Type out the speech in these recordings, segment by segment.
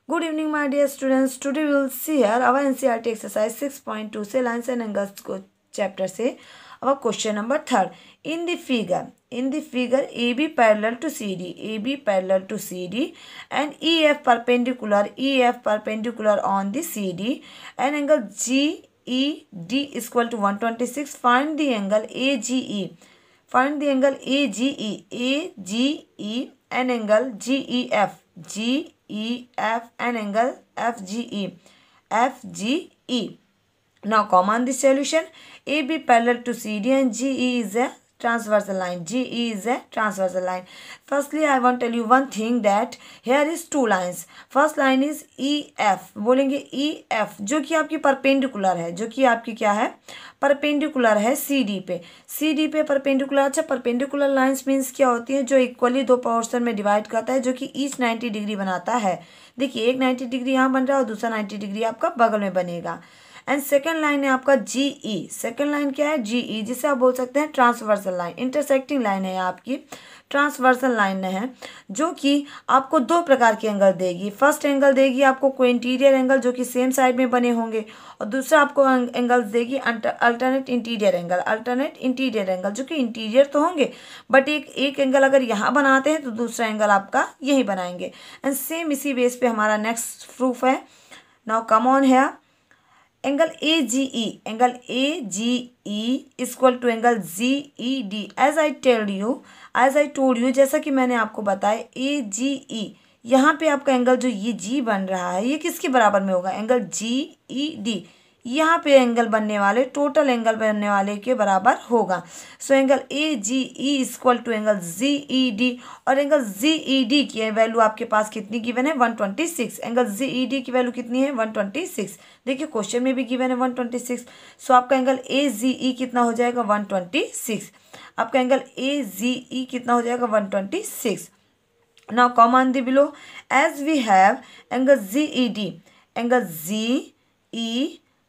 Good evening, my dear students. Today we will see here our NCERT exercise 6.2 से lines and angles को chapter से our question number 3rd. In the figure AB parallel to CD, and EF perpendicular on the CD, and angle GED is equal to 126. Find the angle AGE. Find the angle AGE and angle GEF and angle FGE. Now common the solution. AB parallel to CD and GE is a transversal line. Firstly, I want to tell you one thing, that here is two lines. First line is EF. बोलेंगे EF जो कि आपकी perpendicular है, जो कि आपकी क्या है, परपेंडिकुलर है CD पे परपेंडिकुलर. अच्छा, परपेंडिकुलर लाइंस मीन्स क्या होती है, जो इक्वली दो पोर्शन में डिवाइड करता है, जो कि ईच 90 डिग्री बनाता है. देखिए, एक 90 डिग्री यहाँ बन रहा है और दूसरा 90 डिग्री आपका बगल में बनेगा. एंड सेकेंड लाइन है आपका GE. सेकेंड लाइन क्या है, GE, जिसे आप बोल सकते हैं ट्रांसवर्सल लाइन. इंटरसेक्टिंग लाइन है आपकी, ट्रांसवर्सल लाइन है, जो कि आपको दो प्रकार के एंगल देगी. फर्स्ट एंगल देगी आपको कोइंटीरियर एंगल, जो कि सेम साइड में बने होंगे, और दूसरा आपको एंगल देगी अल्टरनेट इंटीरियर एंगल, जो कि इंटीरियर तो होंगे, बट एक एंगल अगर यहाँ बनाते हैं तो दूसरा एंगल आपका यही बनाएंगे. एंड सेम इसी बेस पे हमारा नेक्स्ट प्रूफ है. नाउ कम ऑन है. Angle AGE equal to angle GED. As I told you, जैसा कि मैंने आपको बताया, AGE यहाँ पे आपका एंगल जो ये G बन रहा है, ये किसके बराबर में होगा, एंगल GED. यहाँ पे एंगल बनने वाले, टोटल एंगल बनने वाले के बराबर होगा. So angle AGE equal to angle GED. और एंगल GED की वैल्यू आपके पास कितनी गिवन है, 126. एंगल GED की वैल्यू कितनी है, 126. देखिए, क्वेश्चन में भी गिवन है 126. सो आपका एंगल AGE कितना हो जाएगा, 126. आपका एंगल AGE कितना हो जाएगा, 126. Now common the below. As we have angle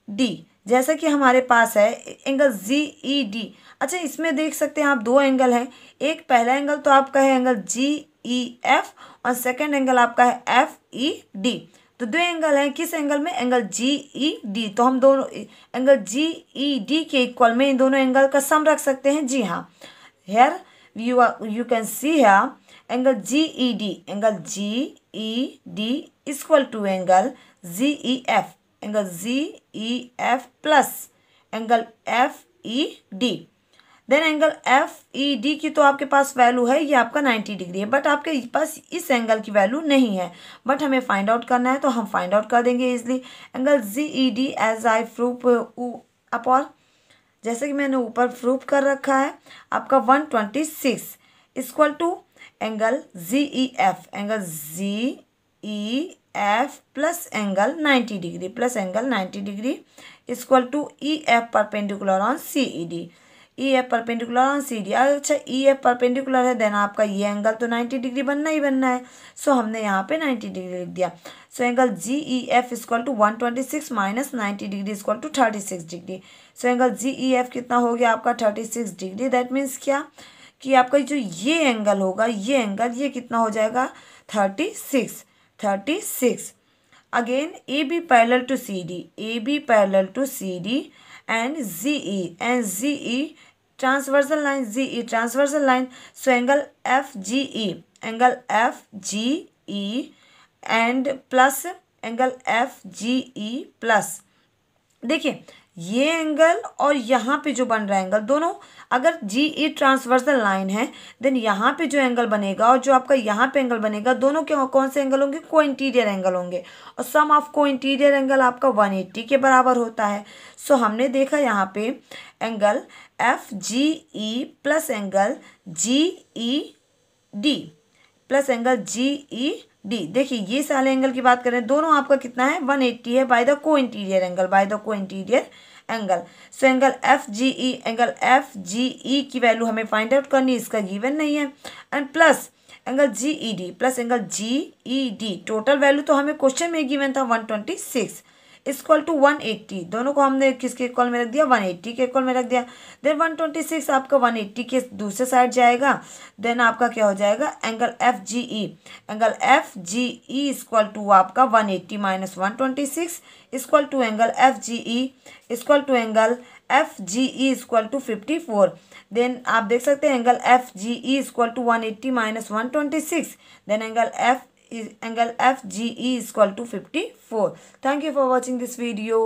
GED, जैसा कि हमारे पास है एंगल GED. अच्छा, इसमें देख सकते हैं आप दो एंगल हैं. एक पहला एंगल तो आपका है एंगल GEF और सेकंड एंगल आपका है FED. तो दो एंगल हैं, किस एंगल में, एंगल GED. तो हम दोनों एंगल GED के इक्वल में इन दोनों एंगल का सम रख सकते हैं. जी हाँ, here you can see here angle GED equal to angle GEF plus angle FED. Then angle FED की तो आपके पास वैल्यू है, ये आपका 90 डिग्री है, बट आपके पास इस एंगल की वैल्यू नहीं है, बट हमें फाइंड आउट करना है, तो हम फाइंड आउट कर देंगे easily. Angle GED as I proof upon, जैसे कि मैंने ऊपर प्रूफ कर रखा है, आपका 126 equal to angle GEF plus angle 90 degree equal to EF perpendicular on CD. अच्छा, EF परपेंडिकुलर है, देन आपका ये एंगल तो 90 डिग्री बनना ही बनना है. सो हमने यहाँ पे 90 डिग्री लिख दिया. So angle GEF equal to 126 minus 90 degree equal to 36 degree. So angle GEF कितना हो गया आपका, 36 डिग्री. दैट मीन्स क्या, कि आपका जो ये एंगल होगा, ये कितना हो जाएगा, 36. Again AB parallel to CD and GE transversal line. So angle FGE and plus angle FGE plus. देखिए, ये एंगल और यहाँ पे जो बन रहा है एंगल, दोनों अगर GE ट्रांसवर्सल लाइन है, देन यहाँ पे जो एंगल बनेगा और जो आपका यहाँ पे एंगल बनेगा, दोनों के कौन से एंगल होंगे, को इंटीरियर एंगल होंगे. और सम ऑफ को इंटीरियर एंगल आपका 180 के बराबर होता है. सो हमने देखा यहाँ पे angle FGE plus angle GED. देखिए, ये सारे एंगल की बात करें, दोनों आपका कितना है, 180 है, बाय द को इंटीरियर एंगल. सो एंगल FGE की वैल्यू हमें फाइंड आउट करनी, इसका गिवन नहीं है. And plus angle GED, total value तो हमें क्वेश्चन में गिवन था 126. इक्वल टू 180, दोनों को हमने किसके इक्वल में रख दिया, 180 के इक्वल में रख दिया। देन 126 आपका 180 के दूसरे साइड जाएगा। देन आपका क्या हो जाएगा, angle F G E, angle F G E equal to आपका 180 minus 126 equal to angle F G E equal to angle F G E equal to 54। Then आप देख सकते हैं angle F G E equal to 180 minus 126, then angle F G E equal to 54। Thank you for watching this video.